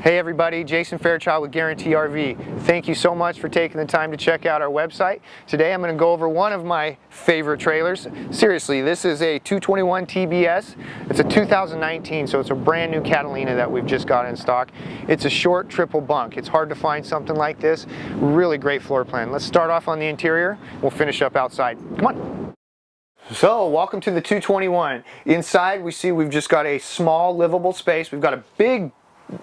Hey everybody, Jason.Fairchild with Guaranty RV. Thank you so much for taking the time to check out our website. Today I'm going to go over one of my favorite trailers. Seriously, this is a 221 TBS. It's a 2019, so it's a brand new Catalina that we've just got in stock. It's a short triple bunk. It's hard to find something like this. Really great floor plan. Let's start off on the interior. We'll finish up outside. Come on. So, welcome to the 221. Inside we've just got a small livable space. We've got a big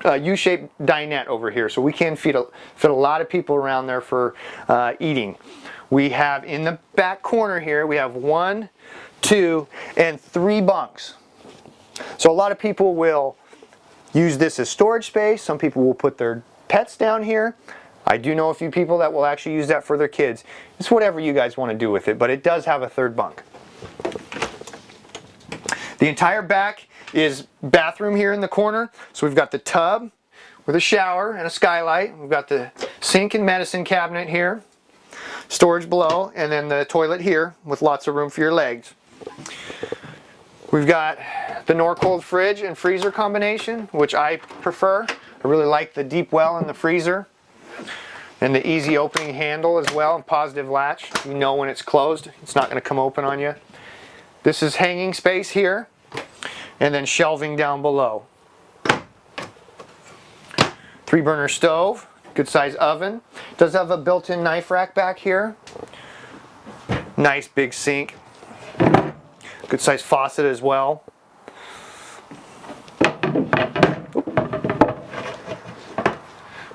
U-shaped dinette over here, so we can fit a lot of people around there for eating. We have in the back corner here, we have 1, 2, and 3 bunks. So a lot of people will use this as storage space. Some people will put their pets down here. I do know a few people that will actually use that for their kids. It's whatever you guys want to do with it, but it does have a 3rd bunk. The entire back is bathroom here in the corner. So we've got the tub with a shower and a skylight. We've got the sink and medicine cabinet here, storage below, and then the toilet here with lots of room for your legs. We've got the Norcold fridge and freezer combination, which I prefer. I really like the deep well in the freezer and the easy opening handle as well, and positive latch. You know when it's closed, it's not going to come open on you. This is hanging space here, and then shelving down below. 3-burner stove, good size oven. Does have a built-in knife rack back here. Nice big sink. Good size faucet as well.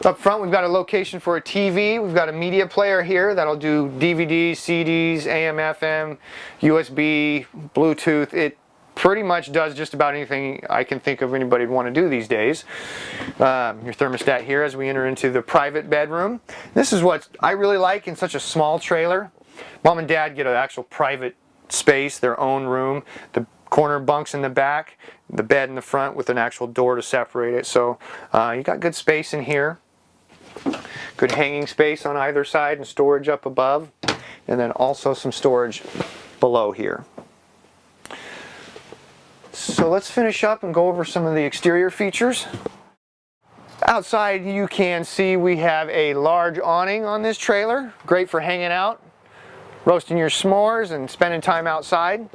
Up front we've got a location for a TV. We've got a media player here that'll do DVDs, CDs, AM, FM, USB, Bluetooth. It pretty much does just about anything I can think of anybody would want to do these days. Your thermostat here as we enter into the private bedroom. This is what I really like in such a small trailer. Mom and Dad get an actual private space, their own room. The corner bunks in the back, the bed in the front with an actual door to separate it. So you got good space in here. Good hanging space on either side and storage up above. And then also some storage below here. So let's finish up and go over some of the exterior features. Outside you can see we have a large awning on this trailer. Great for hanging out, roasting your s'mores and spending time outside.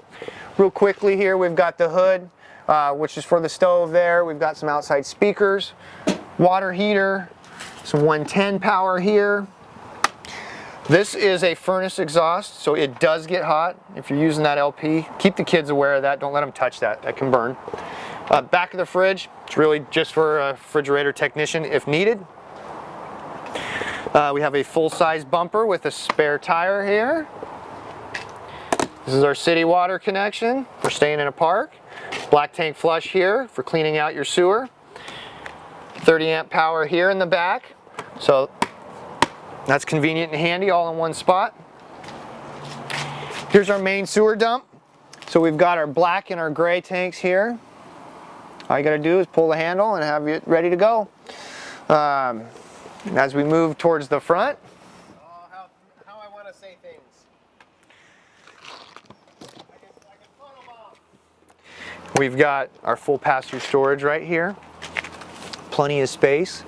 Real quickly here we've got the hood, which is for the stove there. We've got some outside speakers, water heater, some 110 power here. This is a furnace exhaust, so it does get hot if you're using that LP. Keep the kids aware of that. Don't let them touch that. That can burn. Back of the fridge, it's really just for a refrigerator technician if needed. We have a full-size bumper with a spare tire here. This is our city water connection for staying in a park. Black tank flush here for cleaning out your sewer. 30 amp power here in the back. So that's convenient and handy all in one spot. Here's our main sewer dump. So we've got our black and our gray tanks here. All you gotta do is pull the handle and have it ready to go. As we move towards the front. Oh, how I want to say things. We've got our full pass-through storage right here. Plenty of space.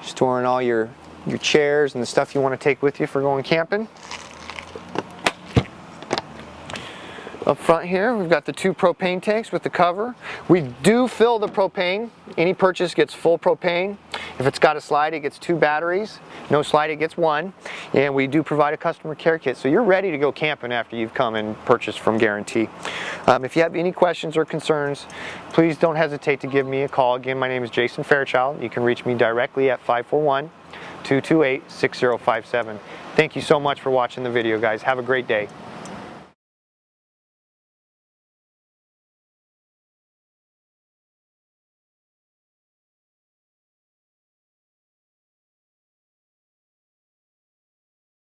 Storing all your chairs and the stuff you want to take with you for going camping. Up front here we've got the 2 propane tanks with the cover. We do fill the propane. Any purchase gets full propane. If it's got a slide it gets 2 batteries. No slide it gets 1. And we do provide a customer care kit, so you're ready to go camping after you've come and purchased from Guaranty. If you have any questions or concerns, please don't hesitate to give me a call. Again, my name is Jason.Fairchild. You can reach me directly at 541-228-6057. Thank you so much for watching the video, guys. Have a great day.